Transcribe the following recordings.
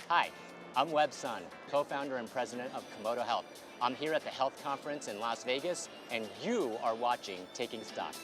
Hi, I'm Webb Sun, co-founder and president of Komodo Health. I'm here at the health conference in Las Vegas, and you are watching Taking Stock.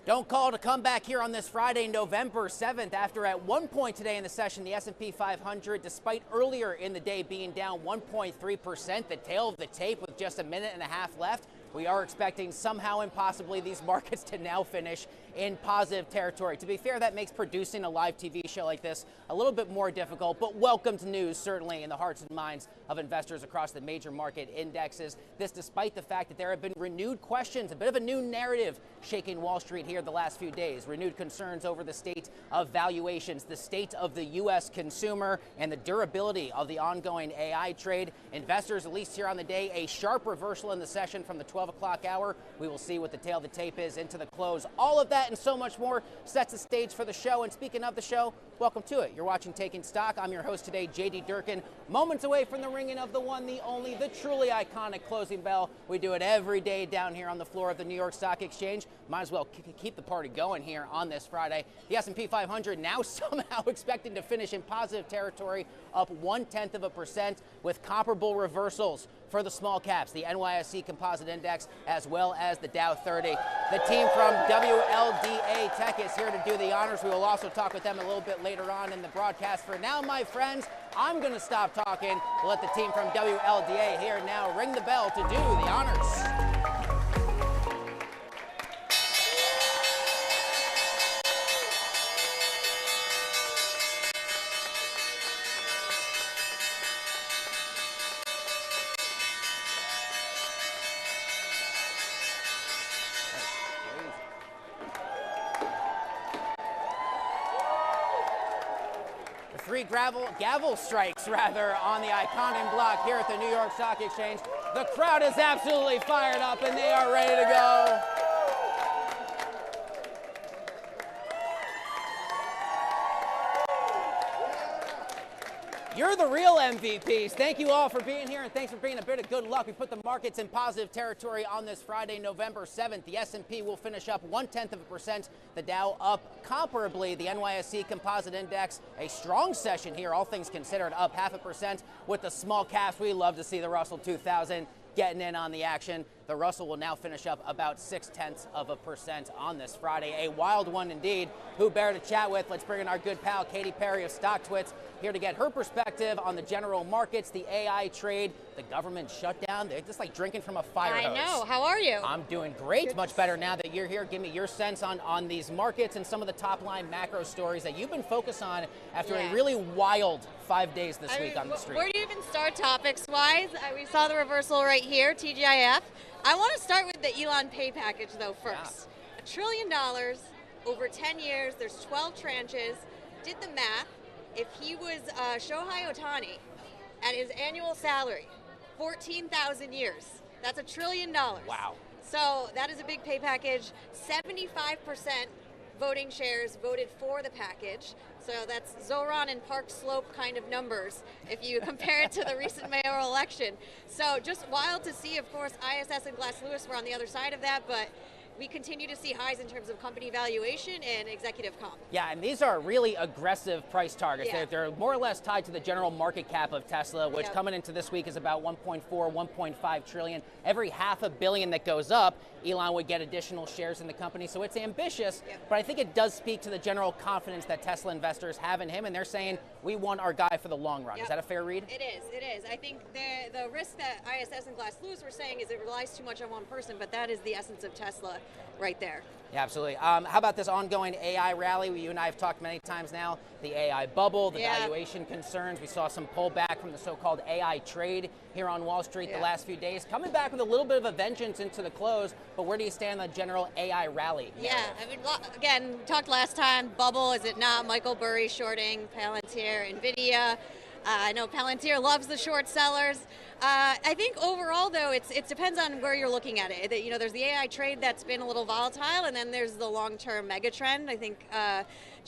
Don't call to come back here on this Friday, November 7th, after at one point today in the session, the S&P 500, despite earlier in the day being down 1.3%, the tail of the tape with just a minute and a half left, we are expecting somehow and possibly these markets to now finish in positive territory. To be fair, that makes producing a live TV show like this a little bit more difficult, but welcomed news certainly in the hearts and minds of investors across the major market indexes. This despite the fact that there have been renewed questions, a bit of a new narrative shaking Wall Street here the last few days. Renewed concerns over the state of valuations, the state of the U.S. consumer, and the durability of the ongoing AI trade. Investors, at least here on the day, a sharp reversal in the session from the 12 o'clock hour. We will see what the tail of the tape is into the close. All of that and so much more sets the stage for the show. And speaking of the show, welcome to it. You're watching Taking Stock. I'm your host today, JD Durkin. Moments away from the ringing of the one, the only, the truly iconic closing bell. We do it every day down here on the floor of the New York Stock Exchange. Might as well keep the party going here on this Friday. The S&P 500 now somehow expecting to finish in positive territory, up 0.1% with comparable reversals for the small caps, the NYSE Composite Index, as well as the Dow 30. The team from WLDA Tech is here to do the honors. We will also talk with them a little bit later on in the broadcast. For now, my friends, I'm going to stop talking. We'll let the team from WLDA here now ring the bell to do the honors. Three gavel strikes, rather, on the iconic block here at the New York Stock Exchange. The crowd is absolutely fired up, and they are ready to go. You're the real MVPs. Thank you all for being here, and thanks for bringing a bit of good luck. We put the markets in positive territory on this Friday, November 7th. The S&P will finish up 0.1%. The Dow up comparably. The NYSE Composite Index, a strong session here, all things considered, up 0.5%. With the small caps, we love to see the Russell 2000 getting in on the action. The Russell will now finish up about 0.6% on this Friday. A wild one indeed. Who better to chat with? Let's bring in our good pal, Katy Perry of StockTwits, here to get her perspective on the general markets, the AI trade, the government shutdown. They're just like drinking from a fire hose. I know. How are you? I'm doing great. Much better now that you're here. Give me your sense on these markets and some of the top line macro stories that you've been focused on after a really wild 5 days this week on the street. Where do you even start topics-wise? We saw the reversal right here, TGIF. I want to start with the Elon pay package, though, first. Yeah. $1 trillion over 10 years. There's 12 tranches. Did the math. If he was Shohei Ohtani at his annual salary, 14,000 years, that's $1 trillion. Wow. So that is a big pay package. 75% voting shares voted for the package. So that's Zoran and Park Slope kind of numbers if you compare it to the recent mayoral election. So just wild to see. Of course, ISS and Glass Lewis were on the other side of that, but we continue to see highs in terms of company valuation and executive comp. Yeah, and these are really aggressive price targets. Yeah. They're more or less tied to the general market cap of Tesla, which coming into this week is about 1.4, 1.5 trillion. Every $500 million that goes up, Elon would get additional shares in the company. So it's ambitious, but I think it does speak to the general confidence that Tesla investors have in him, and they're saying, we want our guy for the long run. Is that a fair read? It is. I think the risk that ISS and Glass Lewis were saying is it relies too much on one person, but that is the essence of Tesla right there. Yeah, absolutely. How about this ongoing AI rally? You and I have talked many times now. The AI bubble, the valuation concerns. We saw some pullback from the so-called AI trade here on Wall Street the last few days. Coming back with a little bit of a vengeance into the close, but where do you stand on the general AI rally? Yeah, I mean, again, talked last time, bubble, is it not? Michael Burry shorting Palantir, NVIDIA. I know Palantir loves the short sellers. I think overall, though, it depends on where you're looking at it. There's the AI trade that's been a little volatile, and then there's the long-term mega trend. I think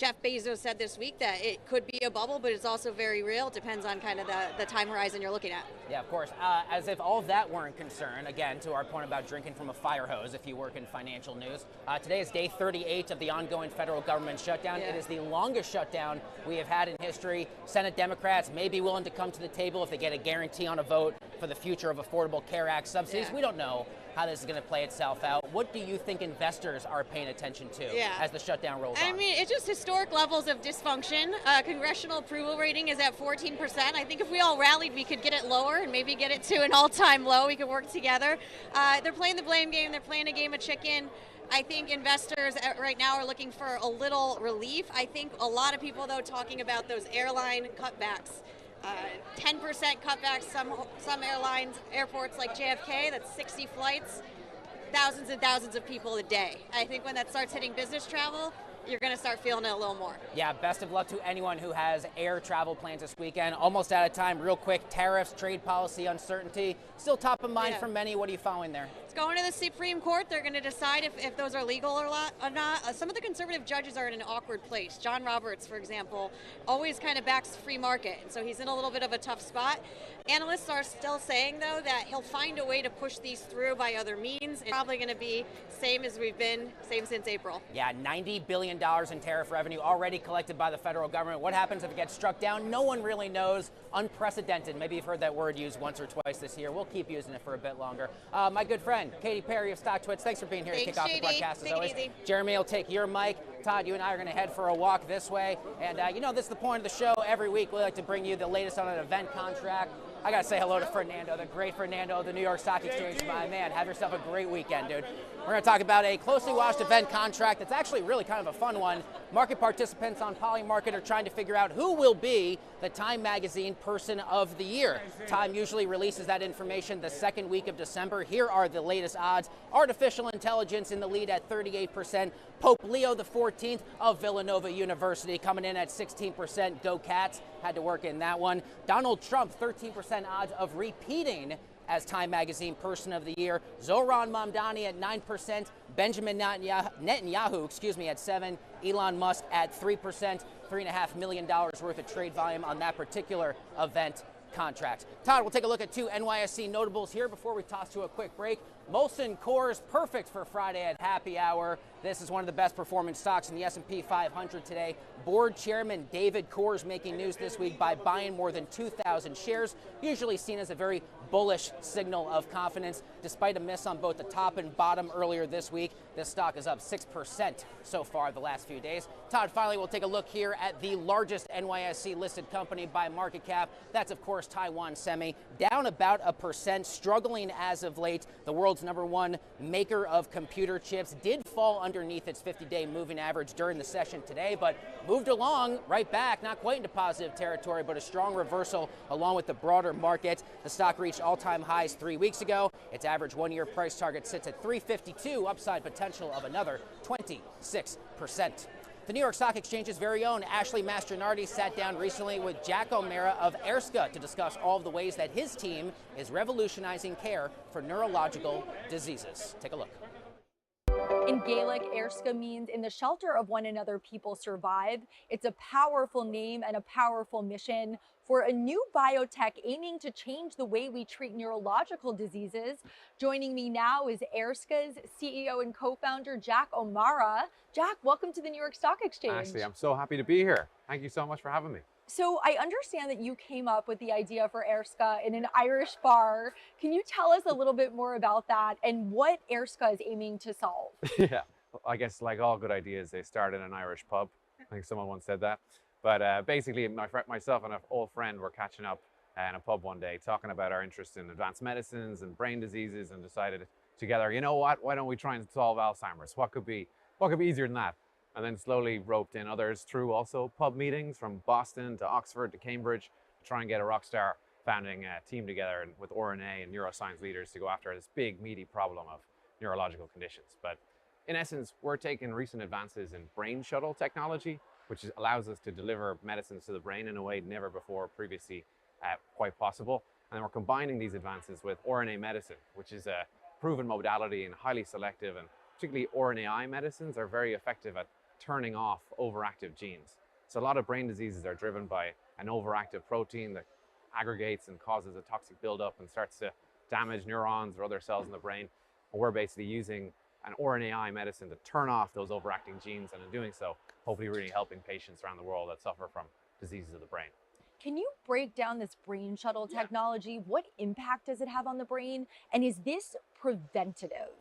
Jeff Bezos said this week that it could be a bubble, but it's also very real. It depends on kind of the time horizon you're looking at. Yeah, of course. As if all of that weren't concern, again, to our point about drinking from a fire hose if you work in financial news, today is day 38 of the ongoing federal government shutdown. Yeah. It is the longest shutdown we have had in history. Senate Democrats may be willing to come to the table if they get a guarantee on a vote for the future of Affordable Care Act subsidies. Yeah. We don't know how this is going to play itself out. What do you think investors are paying attention to as the shutdown rolls on? I mean, it's just historic levels of dysfunction. Congressional approval rating is at 14%. I think if we all rallied, we could get it lower and maybe get it to an all-time low. We could work together. They're playing the blame game. They're playing a game of chicken. I think investors right now are looking for a little relief. I think a lot of people, though, talking about those airline cutbacks. 10% cutbacks, some airlines, airports like JFK, that's 60 flights, thousands and thousands of people a day. I think when that starts hitting business travel, you're going to start feeling it a little more. Yeah, best of luck to anyone who has air travel plans this weekend. Almost out of time. Real quick, tariffs, trade policy, uncertainty, still top of mind for many. What are you following there? It's going to the Supreme Court. They're going to decide if those are legal or not. Some of the conservative judges are in an awkward place. John Roberts, for example, always kind of backs free market, and so he's in a little bit of a tough spot. Analysts are still saying, though, that he'll find a way to push these through by other means. It's probably going to be same as we've been, same since April. Yeah, $90 billion in tariff revenue already collected by the federal government. What happens if it gets struck down? No one really knows. Unprecedented. Maybe you've heard that word used once or twice this year. We'll keep using it for a bit longer. My good friend, Katy Perry of StockTwits, thanks for being here to kick off the broadcast as always. Jeremy will take your mic. Todd, you and I are going to head for a walk this way. And this is the point of the show. Every week we like to bring you the latest on an event contract. I got to say hello to Fernando, the great Fernando of the New York Stock Exchange. My man, have yourself a great weekend, dude. We're going to talk about a closely watched event contract that's actually really kind of a fun one. Market participants on Polymarket are trying to figure out who will be the Time Magazine Person of the Year. Time usually releases that information the second week of December. Here are the latest odds. Artificial intelligence in the lead at 38%. Pope Leo XIV of Villanova University coming in at 16%. Go Cats. Had to work in that one. Donald Trump, 13% odds of repeating as Time Magazine Person of the Year. Zohran Mamdani at 9%. Benjamin Netanyahu, at 7%. Elon Musk at 3%. $3.5 million worth of trade volume on that particular event contract. Todd, we'll take a look at two NYSE notables here before we toss to a quick break. Molson Coors, perfect for Friday at happy hour. This is one of the best performing stocks in the S&P 500 today. Board Chairman David Coors making news this week by buying more than 2,000 shares, usually seen as a very bullish signal of confidence. Despite a miss on both the top and bottom earlier this week, this stock is up 6% so far the last few days. Todd, finally, we'll take a look here at the largest NYSE listed company by market cap. That's, of course, Taiwan Semi, down about 1%, struggling as of late. The world's #1 maker of computer chips did fall underneath its 50-day moving average during the session today, but moved along right back, not quite into positive territory, but a strong reversal along with the broader market. The stock reached all-time highs 3 weeks ago. Its average one-year price target sits at 352, upside potential of another 26%. The New York Stock Exchange's very own Ashley Mastronardi sat down recently with Jack O'Mara of Erska to discuss all of the ways that his team is revolutionizing care for neurological diseases. Take a look. In Gaelic, Erska means in the shelter of one another people survive. It's a powerful name and a powerful mission for a new biotech aiming to change the way we treat neurological diseases. Joining me now is Erska's CEO and co-founder, Jack O'Mara. Jack, welcome to the New York Stock Exchange. Ashley, I'm so happy to be here. Thank you so much for having me. So I understand that you came up with the idea for Erska in an Irish bar. Can you tell us a little bit more about that and what Erska is aiming to solve? Yeah, I guess like all good ideas, they start in an Irish pub. I think someone once said that. But basically, myself and an old friend were catching up in a pub one day, talking about our interest in advanced medicines and brain diseases, and decided together, you know what, why don't we try and solve Alzheimer's? What could be easier than that? And then slowly roped in others through also pub meetings from Boston to Oxford to Cambridge to try and get a rock star founding team together with RNA and neuroscience leaders to go after this big, meaty problem of neurological conditions. But in essence, we're taking recent advances in brain shuttle technology, which allows us to deliver medicines to the brain in a way never before previously quite possible. And then we're combining these advances with RNA medicine, which is a proven modality and highly selective, and particularly RNAi medicines are very effective at turning off overactive genes. So a lot of brain diseases are driven by an overactive protein that aggregates and causes a toxic buildup and starts to damage neurons or other cells in the brain. And we're basically using an RNAi medicine to turn off those overacting genes, and in doing so, hopefully really helping patients around the world that suffer from diseases of the brain. Can you break down this brain shuttle technology? What impact does it have on the brain? And is this preventative,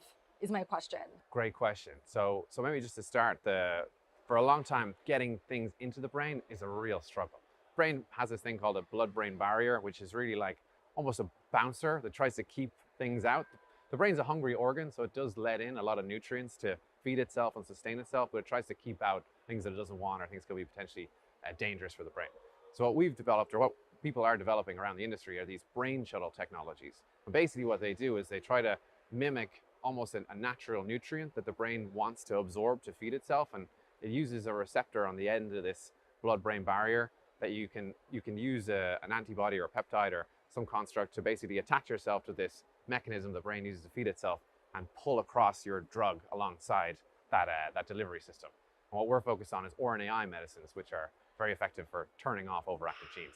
is my question. Great question. So maybe just to start, for a long time, getting things into the brain is a real struggle. Brain has this thing called a blood-brain barrier, which is really like almost a bouncer that tries to keep things out. The brain's a hungry organ, so it does let in a lot of nutrients to feed itself and sustain itself, but it tries to keep out things that it doesn't want or things that could be potentially dangerous for the brain. So what we've developed, or what people are developing around the industry, are these brain shuttle technologies. And basically what they do is they try to mimic almost a natural nutrient that the brain wants to absorb to feed itself, and it uses a receptor on the end of this blood-brain barrier that you can use an antibody or a peptide or some construct to basically attach yourself to this mechanism the brain uses to feed itself and pull across your drug alongside that delivery system. And what we're focused on is RNAi medicines, which are very effective for turning off overactive genes.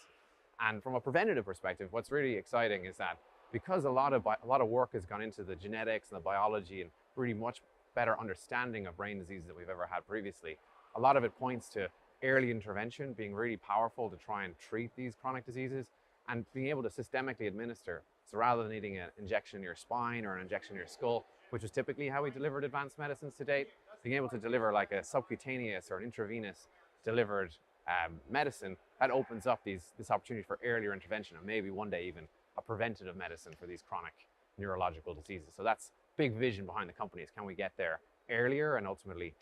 And from a preventative perspective, what's really exciting is that because a lot of work has gone into the genetics and the biology and really much better understanding of brain diseases that we've ever had previously, a lot of it points to early intervention being really powerful to try and treat these chronic diseases and being able to systemically administer. So rather than needing an injection in your spine or an injection in your skull, which is typically how we delivered advanced medicines to date, being able to deliver like a subcutaneous or an intravenous delivered medicine, that opens up this opportunity for earlier intervention and maybe one day even a preventative medicine for these chronic neurological diseases. So that's big vision behind the company, is can we get there earlier and ultimately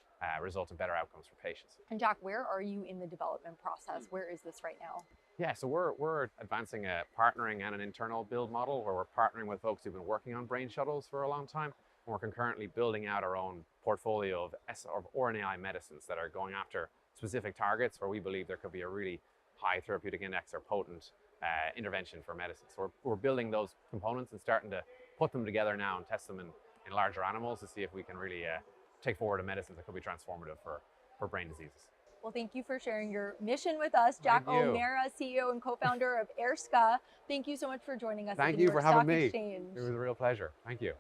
result in better outcomes for patients. And Jack, where are you in the development process? Where is this right now? Yeah, so we're advancing a partnering and an internal build model where we're partnering with folks who've been working on brain shuttles for a long time. And we're concurrently building out our own portfolio of RNAi medicines that are going after specific targets where we believe there could be a really high therapeutic index or potent intervention for medicine. So we're building those components and starting to put them together now and test them in larger animals to see if we can really take forward a medicine that could be transformative for brain diseases. Well, thank you for sharing your mission with us, Jack O'Meara, CEO and co-founder of AirSCA. Thank you so much for joining us. Thank at the you New York for having Stock me. Exchange. It was a real pleasure. Thank you.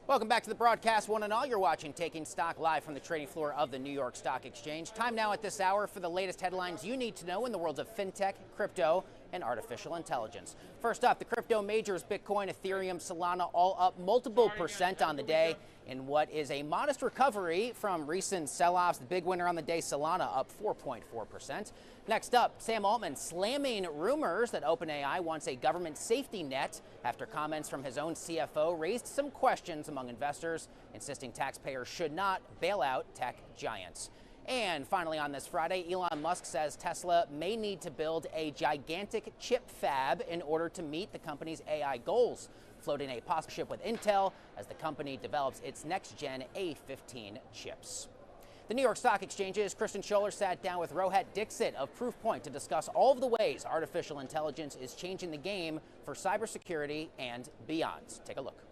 Welcome back to the broadcast, one and all. You're watching Taking Stock live from the trading floor of the New York Stock Exchange. Time now at this hour for the latest headlines you need to know in the worlds of fintech, crypto, and artificial intelligence. First up, the crypto majors Bitcoin, Ethereum, Solana all up multiple percent on the day in what is a modest recovery from recent sell-offs. The big winner on the day, Solana, up 4.4%. Next up, Sam Altman slamming rumors that OpenAI wants a government safety net after comments from his own CFO raised some questions among investors, insisting taxpayers should not bail out tech giants. And finally on this Friday, Elon Musk says Tesla may need to build a gigantic chip fab in order to meet the company's AI goals, floating a partnership with Intel as the company develops its next-gen A15 chips. The New York Stock Exchange's Kristen Scholler sat down with Rohit Dixit of Proofpoint to discuss all of the ways artificial intelligence is changing the game for cybersecurity and beyond. Take a look.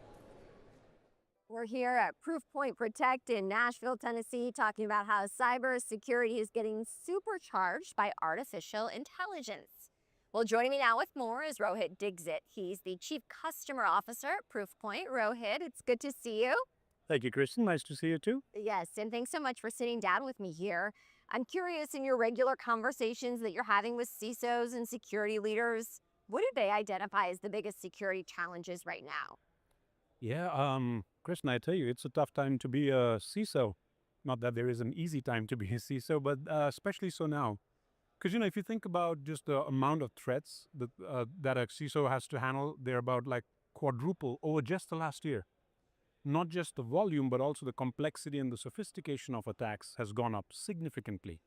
We're here at Proofpoint Protect in Nashville, Tennessee, talking about how cybersecurity is getting supercharged by artificial intelligence. Well, joining me now with more is Rohit Dixit. He's the Chief Customer Officer at Proofpoint. Rohit, it's good to see you. Thank you, Kristen. Nice to see you too. Yes, and thanks so much for sitting down with me here. I'm curious, in your regular conversations that you're having with CISOs and security leaders, what do they identify as the biggest security challenges right now? Yeah, Kristen, I tell you, it's a tough time to be a CISO. Not that there is an easy time to be a CISO, but especially so now. Because, if you think about just the amount of threats that a CISO has to handle, they're about like quadruple over just the last year. Not just the volume, but also the complexity and the sophistication of attacks has gone up significantly.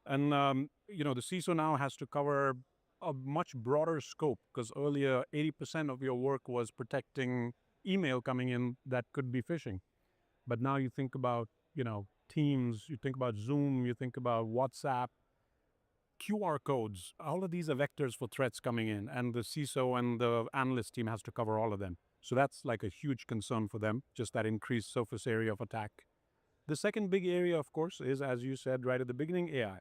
And, the CISO now has to cover a much broader scope, because earlier 80% of your work was protecting email coming in that could be phishing. But now you think about, Teams, you think about Zoom, you think about WhatsApp. QR codes, all of these are vectors for threats coming in, and the CISO and the analyst team has to cover all of them. So that's like a huge concern for them, just that increased surface area of attack. The second big area, of course, is, as you said right at the beginning, AI.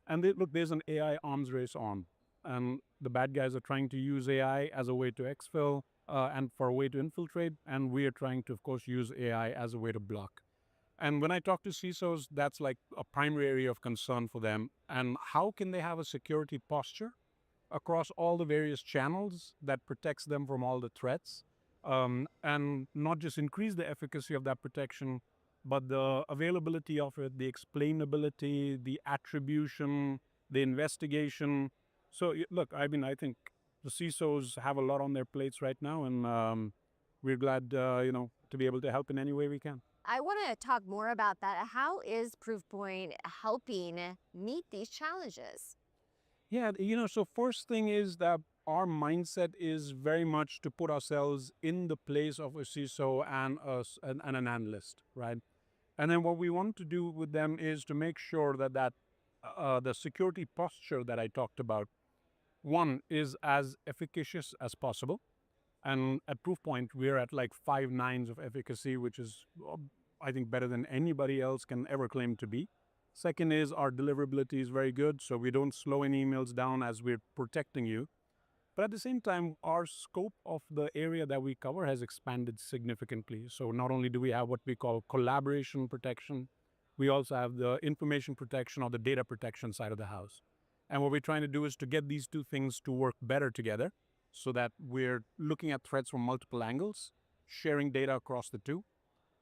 Look, there's an AI arms race on, and the bad guys are trying to use AI as a way to exfil and for a way to infiltrate, and we are trying to, of course, use AI as a way to block. And when I talk to CISOs, that's like a primary area of concern for them. And how can they have a security posture across all the various channels that protects them from all the threats, and not just increase the efficacy of that protection, but the availability of it, the explainability, the attribution, the investigation. So look, I mean, I think the CISOs have a lot on their plates right now, and we're glad, to be able to help in any way we can. I want to talk more about that. How is Proofpoint helping meet these challenges? Yeah, so first thing is that our mindset is very much to put ourselves in the place of a CISO and an analyst, right? And then what we want to do with them is to make sure that the security posture that I talked about, one, is as efficacious as possible. And at Proofpoint, we're at like 5 nines of efficacy, which is, I think, better than anybody else can ever claim to be. Second is our deliverability is very good, so we don't slow any emails down as we're protecting you. But at the same time, our scope of the area that we cover has expanded significantly. So not only do we have what we call collaboration protection, we also have the information protection or the data protection side of the house. And what we're trying to do is to get these two things to work better together so that we're looking at threats from multiple angles, sharing data across the two.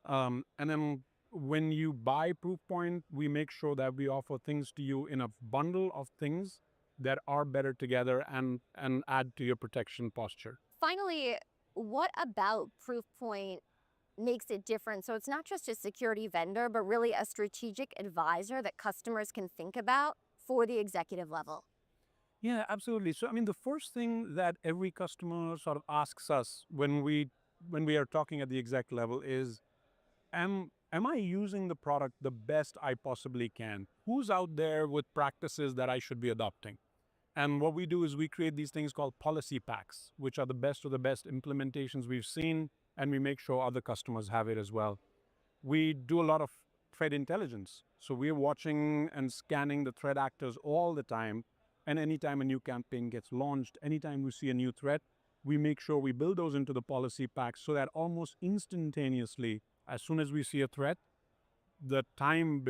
And then when you buy Proofpoint, we make sure that we offer things to you in a bundle of things that are better together and add to your protection posture. Finally, what about Proofpoint makes it different? So it's not just a security vendor, but really a strategic advisor that customers can think about for the executive level. Yeah, absolutely. So, I mean, the first thing that every customer sort of asks us when we are talking at the exec level is, am I using the product the best I possibly can? Who's out there with practices that I should be adopting? And what we do is we create these things called policy packs, which are the best of the best implementations we've seen, and we make sure other customers have it as well. We do a lot of threat intelligence. So we're watching and scanning the threat actors all the time. And anytime a new campaign gets launched, anytime we see a new threat, we make sure we build those into the policy packs so that almost instantaneously, as soon as we see a threat, the time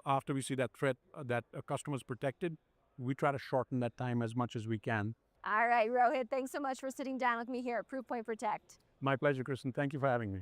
after we see that threat that a customer is protected, we try to shorten that time as much as we can. All right, Rohit, thanks so much for sitting down with me here at Proofpoint Protect. My pleasure, Kristen. Thank you for having me.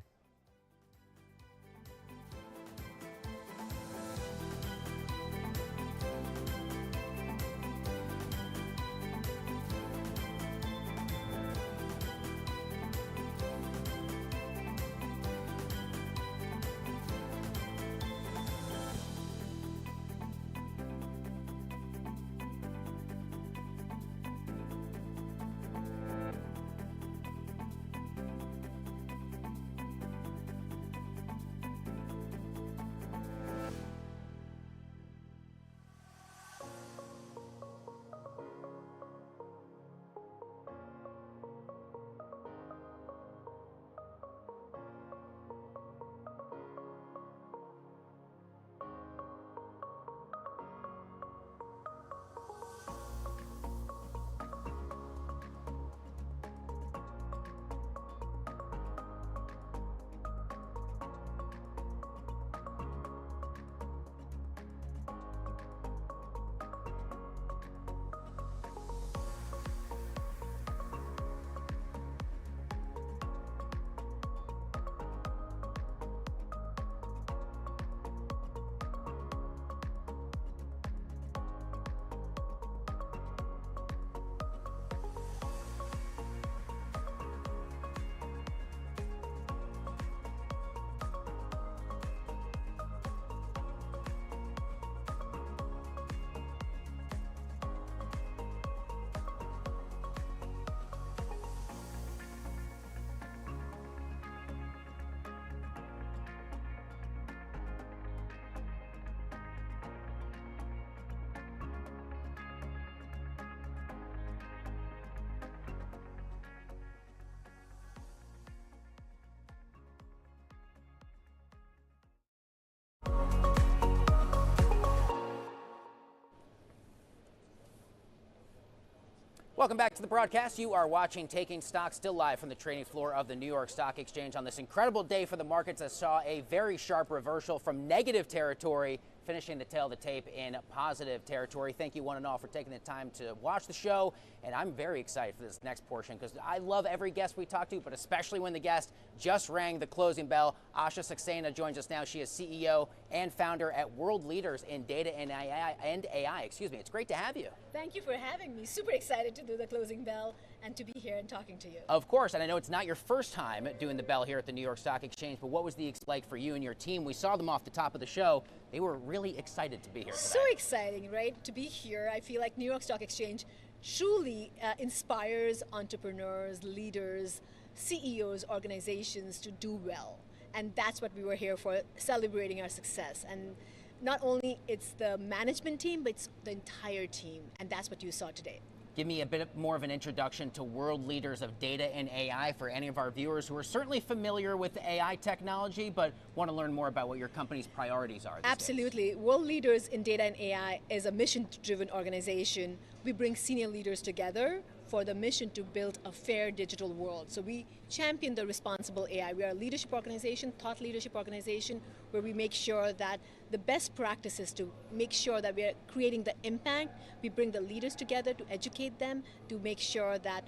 Welcome back to the broadcast. You are watching Taking Stock, still live from the trading floor of the New York Stock Exchange on this incredible day for the markets that saw a very sharp reversal from negative territory, finishing the tail of the tape in positive territory. Thank you one and all for taking the time to watch the show, and I'm very excited for this next portion because I love every guest we talk to, but especially when the guest just rang the closing bell. Asha Saxena joins us now. She is CEO and founder at World Leaders in Data and AI. Excuse me. It's great to have you. Thank you for having me. Super excited to do the closing bell and to be here and talking to you. Of course, and I know it's not your first time doing the bell here at the New York Stock Exchange, but what was the like for you and your team? We saw them off the top of the show. They were really excited to be here today. So exciting, right? To be here. I feel like New York Stock Exchange truly inspires entrepreneurs, leaders, CEOs, organizations to do well. And that's what we were here for, celebrating our success. And not only it's the management team, but it's the entire team. And that's what you saw today. Give me a bit more of an introduction to World Leaders of Data and AI for any of our viewers who are certainly familiar with AI technology, but want to learn more about what your company's priorities are. Absolutely. World Leaders in Data and AI is a mission-driven organization. We bring senior leaders together for the mission to build a fair digital world. So we champion the responsible AI. We are a leadership organization, thought leadership organization, where we make sure that the best practices to make sure that we are creating the impact. We bring the leaders together to educate them, to make sure that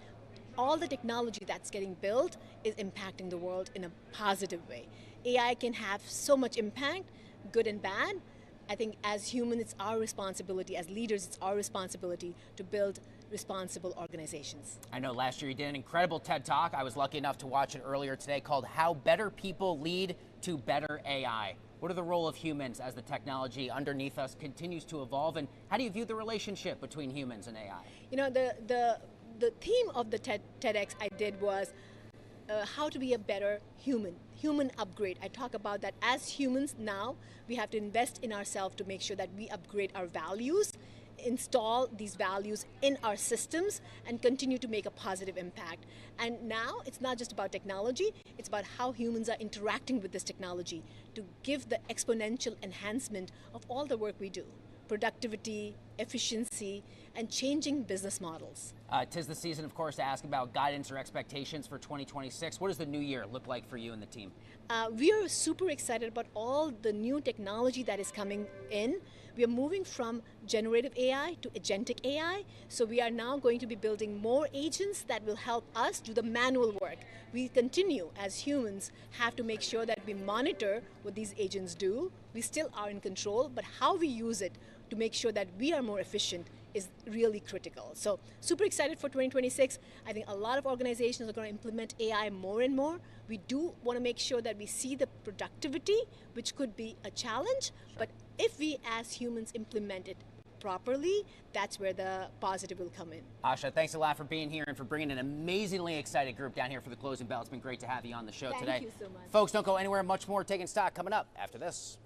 all the technology that's getting built is impacting the world in a positive way. AI can have so much impact, good and bad. I think as humans, it's our responsibility, as leaders, it's our responsibility to build responsible organizations. I know last year you did an incredible TED Talk. I was lucky enough to watch it earlier today, called How Better People Lead to Better AI. What are the role of humans as the technology underneath us continues to evolve, and how do you view the relationship between humans and AI? You know, the theme of the TEDx I did was how to be a better human upgrade. I talk about that as humans now, we have to invest in ourselves to make sure that we upgrade our values, install these values in our systems, and continue to make a positive impact. And now it's not just about technology, it's about how humans are interacting with this technology to give the exponential enhancement of all the work we do. Productivity, efficiency, and changing business models. 'Tis the season, of course, to ask about guidance or expectations for 2026. What does the new year look like for you and the team? We are super excited about all the new technology that is coming in. We are moving from generative AI to agentic AI. So we are now going to be building more agents that will help us do the manual work. We continue, as humans, have to make sure that we monitor what these agents do. We still are in control, but how we use it to make sure that we are more efficient is really critical. So super excited for 2026. I think a lot of organizations are going to implement AI more and more. We do want to make sure that we see the productivity, which could be a challenge, but if we as humans implement it properly, that's where the positive will come in. Asha, thanks a lot for being here and for bringing an amazingly excited group down here for the closing bell. It's been great to have you on the show today. Thank you so much. Folks, don't go anywhere. Much more Taking Stock coming up after this.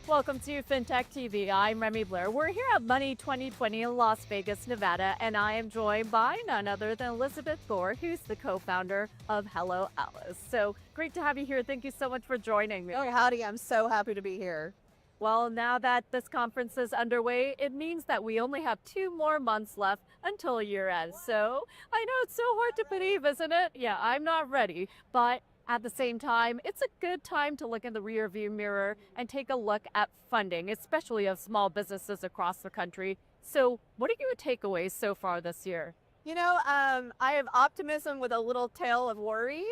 Welcome to FinTech TV. I'm Remy Blair. We're here at Money 2020 in Las Vegas, Nevada, and I am joined by none other than Elizabeth Thor, who's the co-founder of Hello Alice. So great to have you here. Thank you so much for joining me. Oh, howdy. I'm so happy to be here. Well, now that this conference is underway, it means that we only have 2 more months left until year end. So I know it's so hard to believe, isn't it? Yeah, I'm not ready, but at the same time, it's a good time to look in the rearview mirror and take a look at funding, especially of small businesses across the country. So what are your takeaways so far this year? You know, I have optimism with a little tail of worry.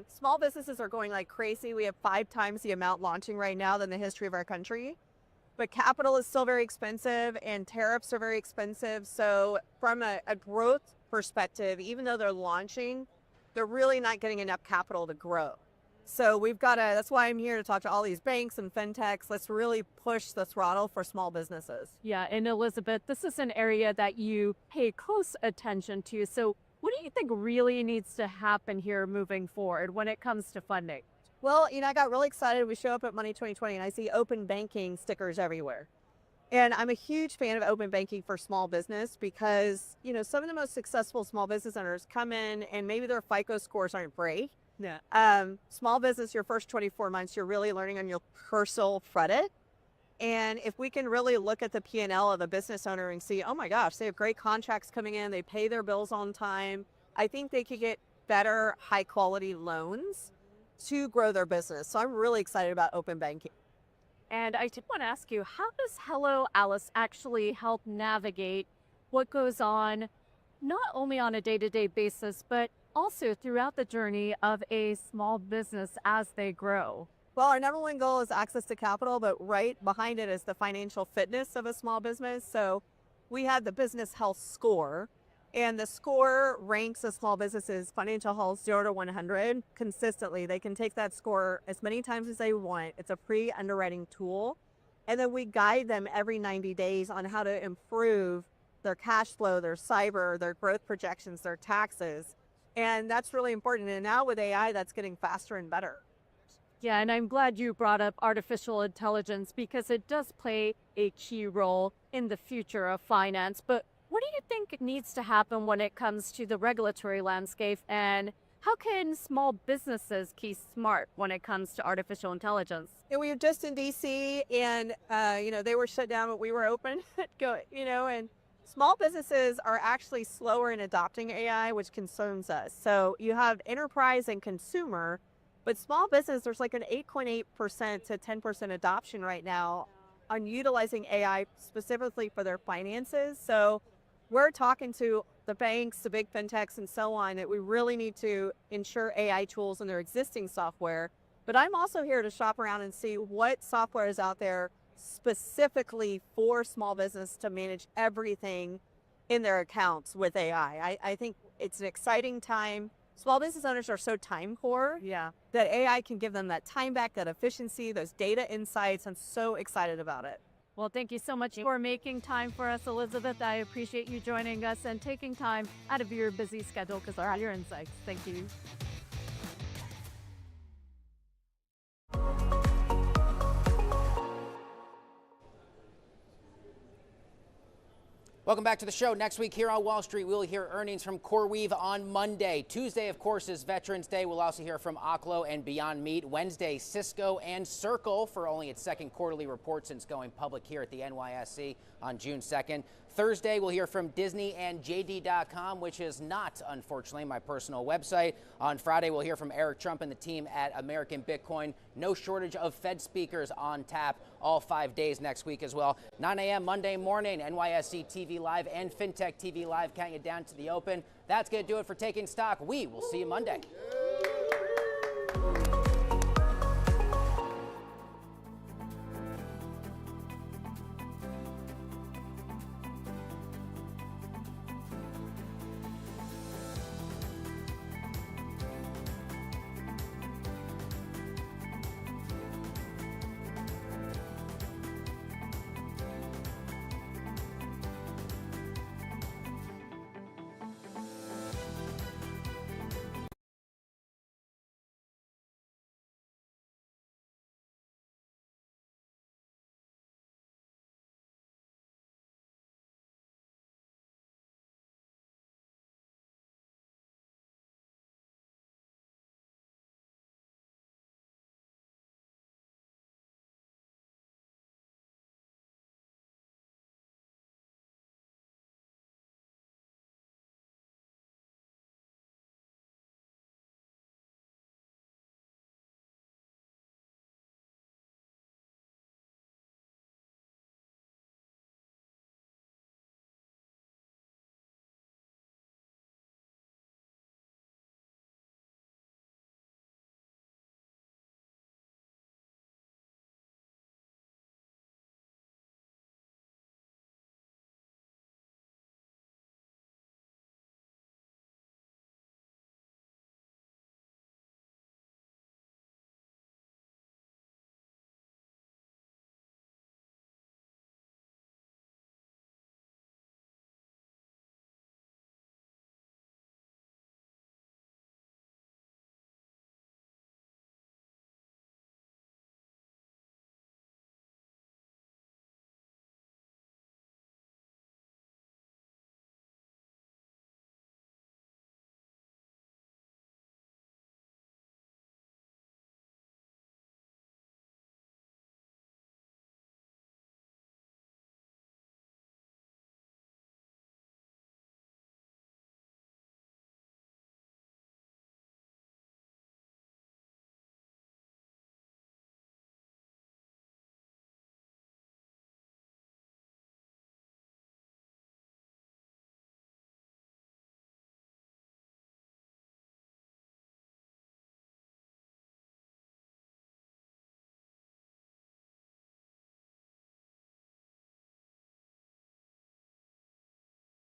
Small businesses are going like crazy. We have 5 times the amount launching right now than the history of our country. But capital is still very expensive and tariffs are very expensive. So from a growth perspective, even though they're launching, they're really not getting enough capital to grow. So that's why I'm here to talk to all these banks and fintechs. Let's really push the throttle for small businesses. Yeah, and Elizabeth, this is an area that you pay close attention to. So what do you think really needs to happen here moving forward when it comes to funding? Well, I got really excited. We show up at Money 2020 and I see open banking stickers everywhere. And I'm a huge fan of open banking for small business because, some of the most successful small business owners come in and maybe their FICO scores aren't great. Yeah. Small business, your first 24 months, you're really learning on your personal credit. And if we can really look at the P&L of a business owner and see, oh my gosh, they have great contracts coming in, they pay their bills on time, I think they could get better, high quality loans to grow their business. So I'm really excited about open banking. And I did want to ask you, how does Hello Alice actually help navigate what goes on, not only on a day-to-day basis, but also throughout the journey of a small business as they grow? Well, our number one goal is access to capital, but right behind it is the financial fitness of a small business. So we have the business health score, and the score ranks a small business's financial health 0 to 100 consistently. They can take that score as many times as they want. It's a pre-underwriting tool. And then we guide them every 90 days on how to improve their cash flow, their cyber, their growth projections, their taxes. And that's really important. And now with AI, that's getting faster and better. Yeah, and I'm glad you brought up artificial intelligence because it does play a key role in the future of finance. But what do you think needs to happen when it comes to the regulatory landscape, and how can small businesses keep smart when it comes to artificial intelligence? And we were just in DC and, they were shut down, but we were open. And small businesses are actually slower in adopting AI, which concerns us. So you have enterprise and consumer, but small business, there's like an 8.8% to 10% adoption right now on utilizing AI specifically for their finances. So we're talking to the banks, the big fintechs and so on, that we really need to ensure AI tools in their existing software. But I'm also here to shop around and see what software is out there specifically for small business to manage everything in their accounts with AI. I think it's an exciting time. Small business owners are so time poor that AI can give them that time back, that efficiency, those data insights. I'm so excited about it. Well, thank you so much for making time for us, Elizabeth. I appreciate you joining us and taking time out of your busy schedule because of your insights. Thank you. Welcome back to the show. Next week here on Wall Street, we'll hear earnings from CoreWeave on Monday. Tuesday, of course, is Veterans Day. We'll also hear from Oklo and Beyond Meat. Wednesday, Cisco and Circle for only its second quarterly report since going public here at the NYSE on June 2nd. Thursday, we'll hear from Disney and JD.com, which is not, unfortunately, my personal website. On Friday, we'll hear from Eric Trump and the team at American Bitcoin. No shortage of Fed speakers on tap all 5 days next week as well. 9 a.m. Monday morning, NYSE TV Live and FinTech TV Live counting it down to the open. That's going to do it for Taking Stock. We will see you Monday.